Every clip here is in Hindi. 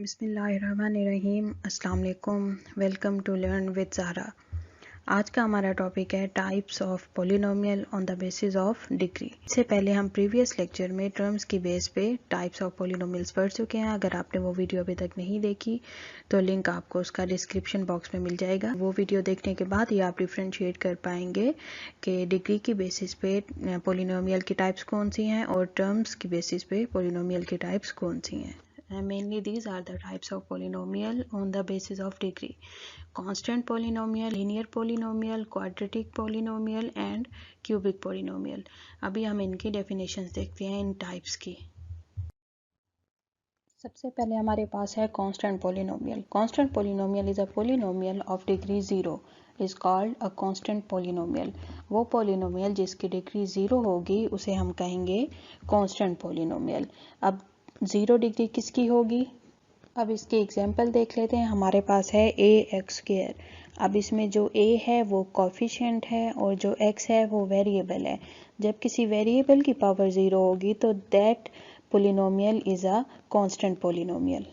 बिस्मिल्लाहिर्रहमानिर्रहीम। अस्सलाम वालेकुम। Welcome to learn with Zahra. आज का हमारा टॉपिक है types of polynomial on the basis of degree. इससे पहले हम प्रीवियस लेक्चर में टर्म्स की बेस पे टाइप्स ऑफ पॉलिनोमियल्स पढ़ चुके हैं। अगर आपने वो वीडियो अभी तक नहीं देखी तो लिंक आपको उसका डिस्क्रिप्शन बॉक्स में मिल जाएगा। वो वीडियो देखने के बाद ही आप डिफ्रेंशिएट कर पाएंगे कि डिग्री की बेसिस पे पॉलिनोमियल की टाइप्स कौन सी हैं और टर्म्स की बेसिस पे पॉलिनोमियल की टाइप्स कौन सी हैं। Mainly these are the types of polynomial on the basis of degree: constant polynomial, linear polynomial, quadratic polynomial and cubic polynomial। अभी हम इनकी definitions देखते हैं इन types की। सबसे पहले हमारे पास है constant polynomial। Constant polynomial is a polynomial of degree 0 is called a constant polynomial। वो polynomial जिसकी डिग्री 0 होगी उसे हम कहेंगे constant polynomial। अब 0 डिग्री किसकी होगी? अब इसके एग्जाम्पल देख लेते हैं। हमारे पास है ए एक्स स्क्वायर। अब इसमें जो a है वो कोफिशिएंट है और जो x है वो वेरिएबल है। जब किसी वेरिएबल की पावर 0 होगी तो that polynomial is a constant polynomial.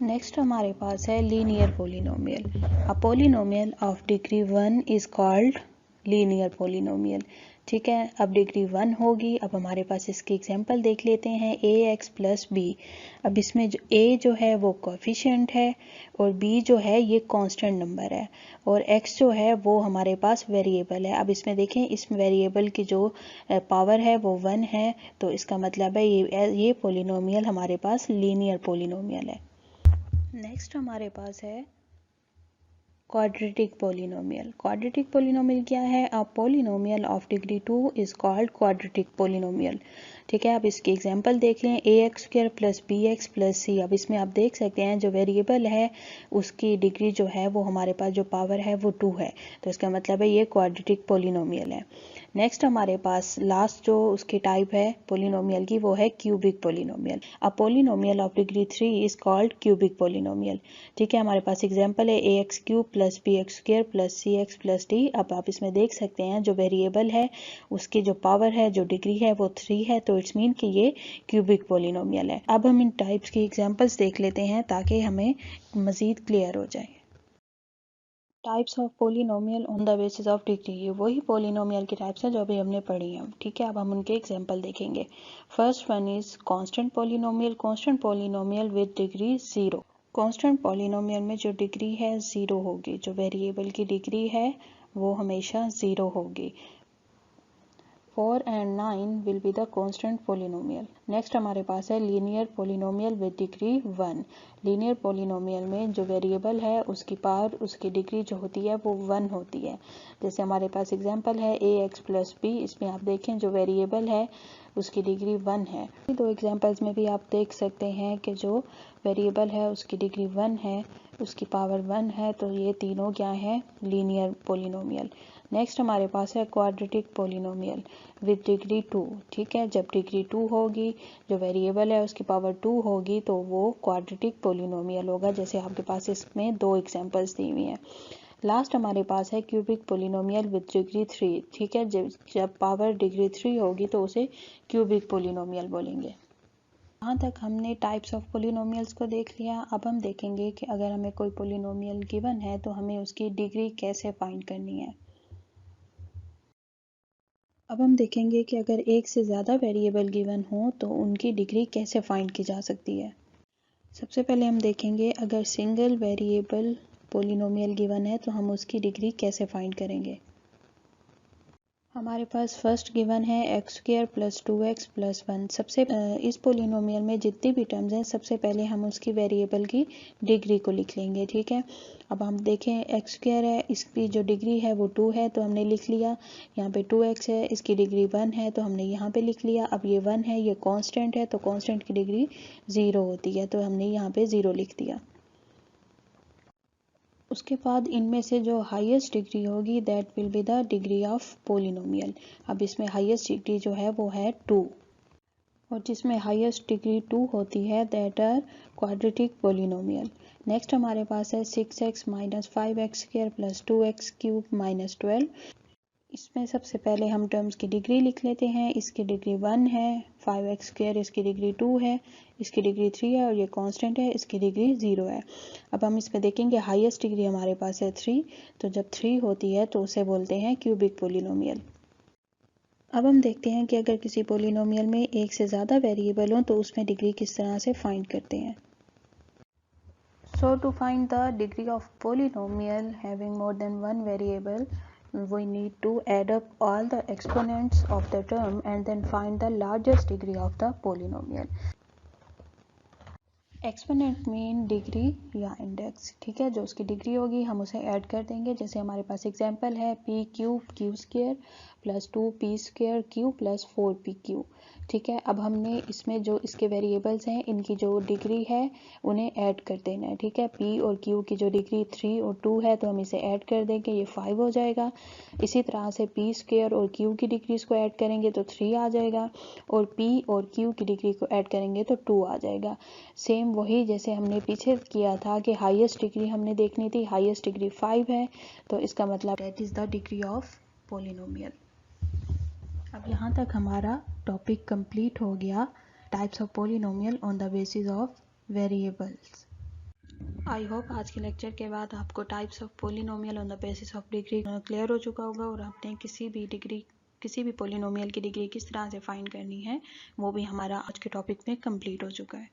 Next हमारे पास है linear polynomial. A polynomial of degree 1 is called linear polynomial. ठीक है, अब डिग्री 1 होगी। अब हमारे पास इसकी एग्जांपल देख लेते हैं। ए एक्स प्लस बी। अब इसमें जो ए जो है वो कोफिशिएंट है और बी जो है ये कांस्टेंट नंबर है और एक्स जो है वो हमारे पास वेरिएबल है। अब इसमें देखें, इस वेरिएबल की जो पावर है वो 1 है, तो इसका मतलब है ये पोलिनोमियल हमारे पास लीनियर पोलिनोमियल है। नेक्स्ट हमारे पास है क्वाड्रेटिक पोलिनोमियल। क्वाड्रेटिक पोलिनोमियल क्या है? A polynomial of degree 2 is called quadratic polynomial. ठीक है, अब इसके एग्जांपल देख लें। A x square plus b x plus c. अब इसमें आप देख सकते हैं जो वेरिएबल है उसकी डिग्री जो है वो हमारे पास जो पावर है वो 2 है, तो इसका मतलब है ये क्वाड्रेटिक पोलिनोमियल है। नेक्स्ट हमारे पास लास्ट जो उसकी टाइप है पोलिनोमियल की वो है cubic polynomial. A polynomial of degree 3 is called cubic polynomial. ठीक है, हमारे पास एग्जांपल है a x cube plus b x square plus c x plus d. अब आप इसमें देख सकते हैं जो वेरिएबल है उसकी जो पावर है जो डिग्री है वो 3 है, तो इट्स मीन कि ये क्यूबिक पोलिनोमियल है। अब हम इन टाइप्स की एग्जांपल्स देख लेते हैं ताकि हमें मजीद क्लियर हो जाए। Types of polynomial on the basis of degree, ये वही पोलिनोमियल की टाइप्स हैं जो अभी हमने पढ़ी हैं। ठीक है, अब हम उनके एग्जांपल देखेंगे। First one is constant polynomial. Constant polynomial with degree 0। Constant polynomial में जो डिग्री है 0 होगी, जो वेरिएबल की डिग्री है वो हमेशा 0 होगी। 4 and 9 will be the constant polynomial। Next हमारे पास है linear polynomial with degree 1। Linear polynomial में जो वेरिएबल है उसकी पावर उसकी डिग्री जो होती है वो 1 होती है। जैसे हमारे पास एग्जांपल है ए एक्स प्लस बी। इसमें आप देखें जो वेरिएबल है उसकी डिग्री 1 है। दो एग्जांपल्स में भी आप देख सकते हैं कि जो वेरिएबल है उसकी डिग्री 1 है, उसकी पावर 1 है, तो ये तीनों क्या है? Linear polynomial. नेक्स्ट हमारे पास है क्वाड्रेटिक पोलिनोमियल विद डिग्री 2। ठीक है, जब डिग्री 2 होगी, जो वेरिएबल है उसकी पावर 2 होगी, तो वो क्वाड्रेटिक पोलिनोमियल होगा। जैसे आपके पास इसमें दो एग्जांपल्स दी हुई हैं। लास्ट हमारे पास है क्यूबिक पोलिनोमियल विद डिग्री 3। ठीक है, जब पावर डिग्री 3 होगी तो उसे क्यूबिक पोलिनोमियल बोलेंगे। यहाँ तक हमने टाइप्स ऑफ पोलिनोमियल्स को देख लिया। अब हम देखेंगे कि अगर हमें कोई पोलिनोमियल गिवन है तो हमें उसकी डिग्री कैसे फाइंड करनी है। अब हम देखेंगे कि अगर एक से ज़्यादा वेरिएबल गिवन हो तो उनकी डिग्री कैसे फाइंड की जा सकती है। सबसे पहले हम देखेंगे अगर सिंगल वेरिएबल पोलिनोमियल गिवन है तो हम उसकी डिग्री कैसे फाइंड करेंगे। हमारे पास फर्स्ट गिवन है x square plus 2x plus 1। सबसे इस पोलिनोमियल में जितनी भी टर्म्स हैं सबसे पहले हम उसकी वेरिएबल की डिग्री को लिख लेंगे। ठीक है, अब हम देखें एक्स स्क्वायर है, इसकी जो डिग्री है वो 2 है तो हमने लिख लिया। यहाँ पे 2x है, इसकी डिग्री 1 है तो हमने यहाँ पे लिख लिया। अब ये 1 है, ये कांस्टेंट है तो कांस्टेंट की डिग्री 0 होती है तो हमने यहाँ पे 0 लिख दिया। उसके बाद इनमें से जो हाईएस्ट डिग्री होगी that will be the degree of polynomial. अब इसमें हाईएस्ट डिग्री जो है वो है 2 और जिसमें हाईएस्ट डिग्री 2 होती है that are quadratic polynomial. Next हमारे पास है 6x minus 5x square plus 2x cube minus 12। इसमें सबसे पहले हम टर्म्स की डिग्री लिख लेते हैं। इसकी डिग्री 1 है, 5x² इसकी डिग्री 2 है, इसकी डिग्री 3 है और ये कांस्टेंट है, इसकी डिग्री 0 है। अब हम इसमें देखेंगे हाईएस्ट डिग्री हमारे पास है 3, तो जब 3 होती है तो उसे बोलते हैं क्यूबिक पोलिनोमियल। अब हम देखते हैं कि अगर किसी पोलिनोमियल में एक से ज़्यादा वेरिएबल हो तो उसमें डिग्री किस तरह से फाइंड करते हैं। So to find the degree of polynomial having more than one variable, we need to add up all the exponents of the term and then find the largest degree of the polynomial. Exponent mean degree या इंडेक्स, ठीक है। जो उसकी डिग्री होगी हम उसे ऐड कर देंगे। जैसे हमारे पास एग्जांपल है p cube Q square plus 2p square Q plus 4p Q, ठीक है। अब हमने इसमें जो इसके वेरिएबल्स हैं इनकी जो डिग्री है उन्हें ऐड कर देना है, ठीक है। p और q की जो डिग्री 3 और 2 है तो हम इसे ऐड कर देंगे, ये 5 हो जाएगा। इसी तरह से p स्क्वायर और q की डिग्रीज को ऐड करेंगे तो 3 आ जाएगा और p और q की डिग्री को ऐड करेंगे तो 2 आ जाएगा। सेम वही जैसे हमने पीछे किया था कि हाईएस्ट डिग्री हमने देखनी थी, हाईएस्ट डिग्री 5 है तो इसका मतलब that is the degree of polynomial. अब यहाँ तक हमारा टॉपिक कंप्लीट हो गया, types of polynomial on the basis of variables. I hope आज के लेक्चर के बाद आपको types of polynomial on the basis of degree clear हो चुका होगा और आपने किसी भी पोलिनोमियल की डिग्री किस तरह से फाइंड करनी है वो भी हमारा आज के टॉपिक में कंप्लीट हो चुका है।